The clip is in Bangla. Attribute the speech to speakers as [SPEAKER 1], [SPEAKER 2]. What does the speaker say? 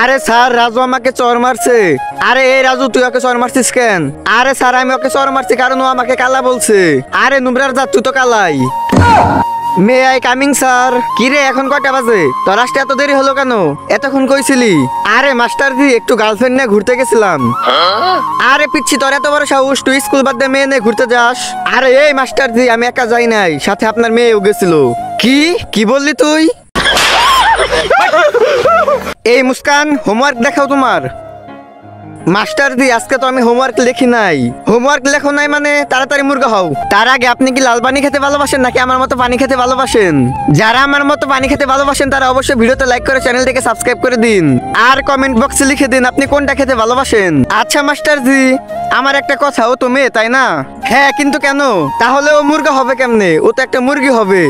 [SPEAKER 1] আরে স্যার, রাজু আমাকে চর মারছে। আরে এই রাজু, তুই ওকে চর মারছিস কেন? আরে স্যার, আমি ওকে চর মারছি কারণ ও আমাকে কালা বলছে। আরে নুমরার জাত, তুই তো কালাই। May I coming sir? কি রে, এখন কয়টা বাজে? তোর আসতে এত দেরি হলো কেন? এতক্ষণ কইছিলি? আরে মাস্টার জি, একটু গার্লফ্রেন্ড নিয়ে ঘুরতে গেছিলাম। আরে পিচ্ছি, তোর এত বড় সাহস, তুই স্কুল বাদ দিয়ে মেয়ে নিয়ে ঘুরতে যাস? আরে এই মাস্টার জি, আমি একা যাই নাই, সাথে আপনার মেয়েও গেছিল। কি কি বললি তুই? এই মুস্কান, হোমওয়ার্ক দেখাও তোমার। মাস্টার জি, আজকে তো আমি হোমওয়ার্ক লিখি নাই। হোমওয়ার্ক লেখো নাই মানে তাড়াতাড়ি মুরগা হও। তার আগে আপনি কি লাল পানি খেতে ভালোবাসেন নাকি আমার মতো পানি খেতে ভালোবাসেন? যারা আমার মতো পানি খেতে ভালোবাসেন তারা অবশ্যই ভিডিওতে লাইক করে চ্যানেলটিকে সাবস্ক্রাইব করে দিন। আর কমেন্ট বক্সে লিখে দিন আপনি কোনটা খেতে ভালোবাসেন। আচ্ছা মাস্টার জি, আমার একটা কথা, ও তো মেয়ে তাই না? হ্যাঁ, কিন্তু কেন? তাহলে ও মুরগা হবে কেমনে? ও তো একটা মুরগি হবে।